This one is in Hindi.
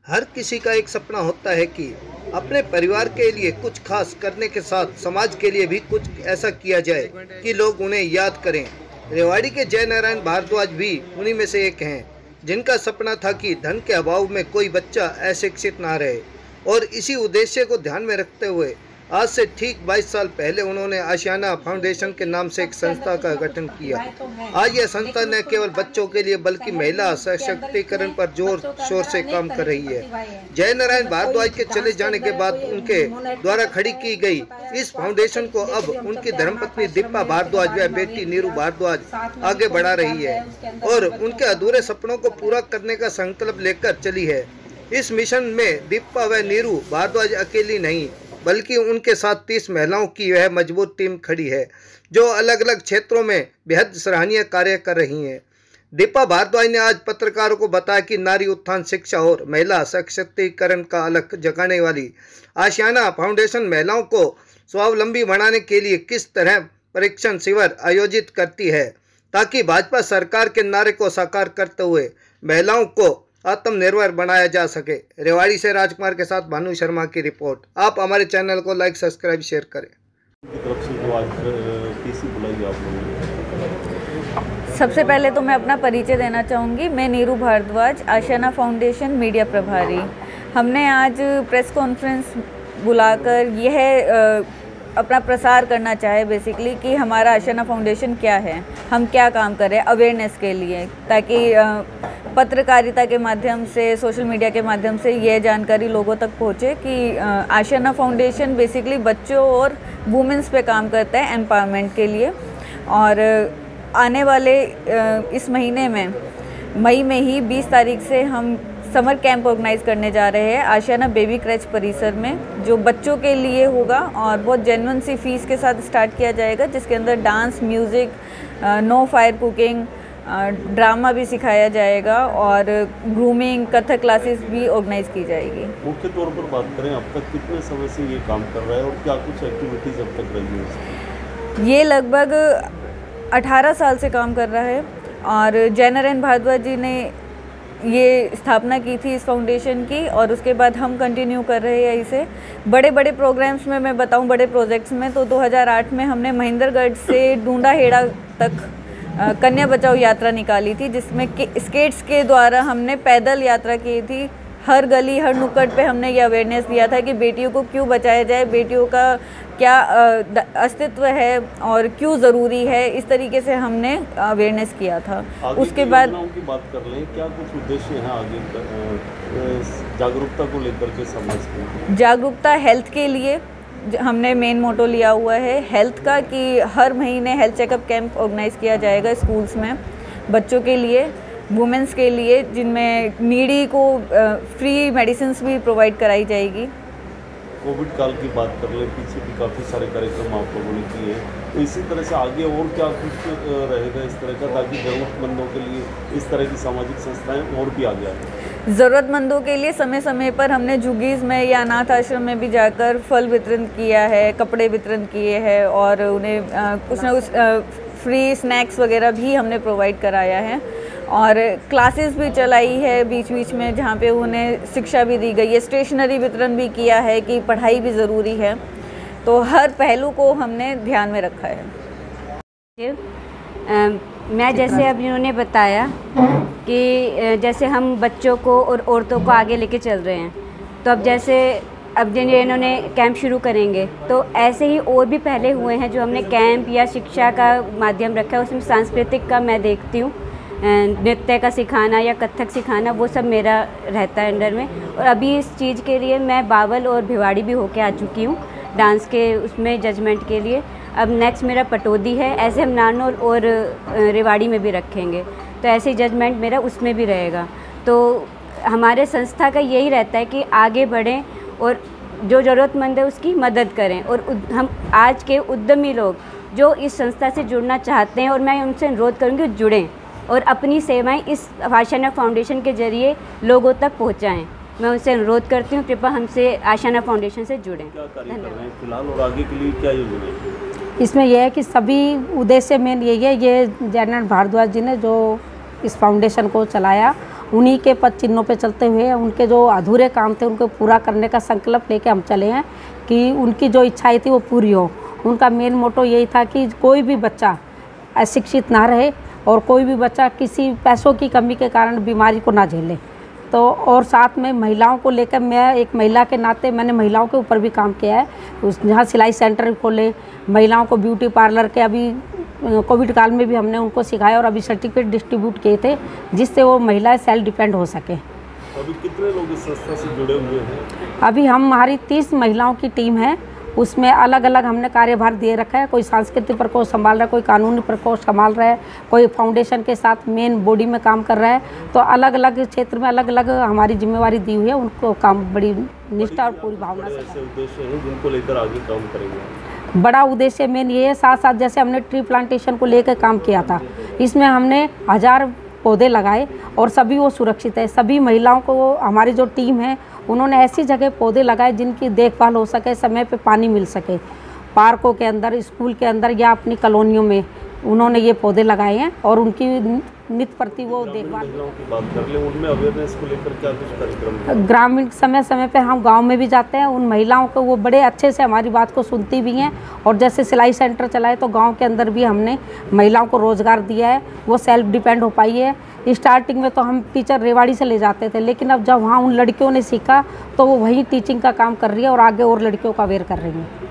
हर किसी का एक सपना होता है कि अपने परिवार के लिए कुछ खास करने के साथ समाज के लिए भी कुछ ऐसा किया जाए कि लोग उन्हें याद करें। रेवाड़ी के जय नारायण भारद्वाज भी उन्हीं में से एक हैं, जिनका सपना था कि धन के अभाव में कोई बच्चा अशिक्षित ना रहे, और इसी उद्देश्य को ध्यान में रखते हुए आज से ठीक 22 साल पहले उन्होंने आशियाना फाउंडेशन के नाम से एक संस्था का गठन किया। आज यह संस्था न केवल बच्चों के लिए बल्कि महिला सशक्तिकरण पर जोर शोर से काम कर रही है। जय नारायण भारद्वाज के चले जाने के बाद उनके द्वारा खड़ी की गई इस फाउंडेशन को अब उनकी धर्मपत्नी दीपा भारद्वाज व बेटी नीरू भारद्वाज आगे बढ़ा रही है और उनके अधूरे सपनों को पूरा करने का संकल्प लेकर चली है। इस मिशन में दीपा व नीरू भारद्वाज अकेली नहीं, बल्कि उनके साथ 30 महिलाओं की वह मजबूत टीम खड़ी है, जो अलग अलग क्षेत्रों में बेहद सराहनीय कार्य कर रही हैं। दीपा भारद्वाज ने आज पत्रकारों को बताया कि नारी उत्थान, शिक्षा और महिला सशक्तिकरण का अलग जगाने वाली आशियाना फाउंडेशन महिलाओं को स्वावलंबी बनाने के लिए किस तरह परीक्षण शिविर आयोजित करती है, ताकि भाजपा सरकार के नारे को साकार करते हुए महिलाओं को आत्मनिर्भर बनाया जा सके। रेवाड़ी से राजकुमार के साथ भानु शर्मा की रिपोर्ट। आप हमारे चैनल को लाइक, सब्सक्राइब, शेयर करें। सबसे पहले तो मैं अपना परिचय देना चाहूँगी। मैं नीरू भारद्वाज, आशियाना फाउंडेशन मीडिया प्रभारी। हमने आज प्रेस कॉन्फ्रेंस बुलाकर यह अपना प्रसार करना चाहे बेसिकली कि हमारा आशियाना फाउंडेशन क्या है, हम क्या काम करें अवेयरनेस के लिए, ताकि पत्रकारिता के माध्यम से, सोशल मीडिया के माध्यम से यह जानकारी लोगों तक पहुँचे कि आशियाना फाउंडेशन बेसिकली बच्चों और वुमेंस पे काम करता है एम्पावरमेंट के लिए। और आने वाले इस महीने में मई में ही 20 तारीख से हम समर कैंप ऑर्गेनाइज करने जा रहे हैं आशियाना बेबी क्रैच परिसर में, जो बच्चों के लिए होगा और बहुत जेन्युइन सी फीस के साथ स्टार्ट किया जाएगा, जिसके अंदर dance, music, no fire cooking, drama भी सिखाया जाएगा और ग्रूमिंग, कथक क्लासेस भी ऑर्गेनाइज की जाएगी। मुख्य तौर पर बात करें, अब तक कितने समय से ये काम कर रहा है और क्या कुछ एक्टिविटीज़ अब तक रही है? ये लगभग 18 साल से काम कर रहा है और जय नारायण भारद्वाज जी ने ये स्थापना की थी इस फाउंडेशन की, और उसके बाद हम कंटिन्यू कर रहे हैं इसे। बड़े बड़े प्रोग्राम्स में मैं बताऊं, बड़े प्रोजेक्ट्स में तो 2008 में हमने महेंद्रगढ़ से डूंडाहेड़ा तक कन्या बचाओ यात्रा निकाली थी, जिसमें स्केट्स के द्वारा हमने पैदल यात्रा की थी। हर गली, हर नुक्कड़ पे हमने ये अवेयरनेस दिया था कि बेटियों को क्यों बचाया जाए, बेटियों का क्या अस्तित्व है और क्यों ज़रूरी है। इस तरीके से हमने अवेयरनेस किया था। उसके बाद की बात कर लें, क्या कुछ उद्देश्य है आगे जागरूकता को लेकर के समाज के? जागरूकता हेल्थ के लिए हमने मेन मोटो लिया हुआ है हेल्थ का, कि हर महीने हेल्थ चेकअप कैंप ऑर्गेनाइज किया जाएगा स्कूल्स में बच्चों के लिए, वुमेंस के लिए, जिनमें नीडी को फ्री मेडिसिन्स भी प्रोवाइड कराई जाएगी। कोविड काल की बात कर ले, पीछे भी काफ़ी सारे कार्यक्रम आप लोगों ने किए, तो इसी तरह से आगे और क्या कुछ रहेगा इस तरह का, ताकि ज़रूरतमंदों के लिए इस तरह की सामाजिक संस्थाएं और भी आगे आएँ? ज़रूरतमंदों के लिए समय समय पर हमने झुग्गीज़ में या अनाथ आश्रम में भी जाकर फल वितरण किया है, कपड़े वितरण किए हैं और उन्हें कुछ ना कुछ फ्री स्नैक्स वगैरह भी हमने प्रोवाइड कराया है। और क्लासेस भी चलाई है बीच बीच में, जहाँ पे उन्हें शिक्षा भी दी गई है। स्टेशनरी वितरण भी किया है कि पढ़ाई भी ज़रूरी है, तो हर पहलू को हमने ध्यान में रखा है। मैं जैसे अब इन्होंने बताया कि जैसे हम बच्चों को और औरतों को आगे लेके चल रहे हैं, तो अब जैसे अब इन्होंने कैंप शुरू करेंगे, तो ऐसे ही और भी पहले हुए हैं जो हमने कैंप या शिक्षा का माध्यम रखा है। उसमें सांस्कृतिक का मैं देखती हूँ, नृत्य का सिखाना या कथक सिखाना, वो सब मेरा रहता है अंडर में। और अभी इस चीज़ के लिए मैं बावल और भिवाड़ी भी होके आ चुकी हूँ डांस के उसमें जजमेंट के लिए। अब नेक्स्ट मेरा पटौदी है, ऐसे हम नानौर और रेवाड़ी में भी रखेंगे, तो ऐसे जजमेंट मेरा उसमें भी रहेगा। तो हमारे संस्था का यही रहता है कि आगे बढ़ें और जो ज़रूरतमंद है उसकी मदद करें। और हम आज के उद्यमी लोग जो इस संस्था से जुड़ना चाहते हैं, और मैं उनसे अनुरोध करूँगी जुड़ें और अपनी सेवाएं इस आशियाना फाउंडेशन के ज़रिए लोगों तक पहुंचाएं। मैं उनसे अनुरोध करती हूं, कृपया हमसे आशियाना फाउंडेशन से जुड़ें। धन्यवाद। फिलहाल और आगे के लिए क्या योजना है? इसमें यह है कि सभी उद्देश्य में यही है, ये जय नारायण भारद्वाज जी ने जो इस फाउंडेशन को चलाया, उन्हीं के पद चिन्हों पे चलते हुए उनके जो अधूरे काम थे उनको पूरा करने का संकल्प लेके हम चले हैं कि उनकी जो इच्छाएं थी वो पूरी हो। उनका मेन मोटो यही था कि कोई भी बच्चा अशिक्षित ना रहे और कोई भी बच्चा किसी पैसों की कमी के कारण बीमारी को ना झेले। तो और साथ में महिलाओं को लेकर मैं एक महिला के नाते मैंने महिलाओं के ऊपर भी काम किया है। उस जहाँ सिलाई सेंटर खोले, महिलाओं को ब्यूटी पार्लर के अभी कोविड काल में भी हमने उनको सिखाया और अभी सर्टिफिकेट डिस्ट्रीब्यूट किए थे जिससे वो महिलाएं सेल्फ डिपेंड हो सके। अभी कितने लोग इस संस्था से जुड़े हुए हैं? अभी हमारी 30 महिलाओं की टीम है, उसमें अलग अलग हमने कार्यभार दिए रखा है। कोई सांस्कृतिक प्रकोष्ठ संभाल रहा है, कोई कानूनी प्रकोष्ठ संभाल रहा है, कोई फाउंडेशन के साथ मेन बॉडी में काम कर रहा है। तो अलग अलग क्षेत्र में अलग अलग हमारी जिम्मेवारी दी हुई है, उनको काम बड़ी निष्ठा और पूरी भावना से। ऐसे उद्देश्य हैं जिनको लेकर आगे काम करेंगे? बड़ा उद्देश्य मेन ये है, साथ साथ जैसे हमने ट्री प्लांटेशन को लेकर काम किया था, इसमें हमने 1000 पौधे लगाए और सभी वो सुरक्षित है। सभी महिलाओं को हमारी जो टीम है उन्होंने ऐसी जगह पौधे लगाए जिनकी देखभाल हो सके, समय पे पानी मिल सके। पार्कों के अंदर, स्कूल के अंदर या अपनी कॉलोनियों में उन्होंने ये पौधे लगाए हैं और उनकी नित्य प्रति वो देखभाल। महिलाओं की बात कर ले, उनमें अवेयरनेस को लेकर क्या कुछ कार्यक्रम है? ग्रामीण समय समय पे हम गांव में भी जाते हैं, उन महिलाओं को वो बड़े अच्छे से हमारी बात को सुनती भी हैं। और जैसे सिलाई सेंटर चलाए तो गांव के अंदर भी हमने महिलाओं को रोज़गार दिया है, वो सेल्फ डिपेंड हो पाई है। स्टार्टिंग में तो हम टीचर रेवाड़ी से ले जाते थे, लेकिन अब जब वहाँ उन लड़कियों ने सीखा तो वो वही टीचिंग का काम कर रही है और आगे और लड़कियों को अवेयर कर रही हैं।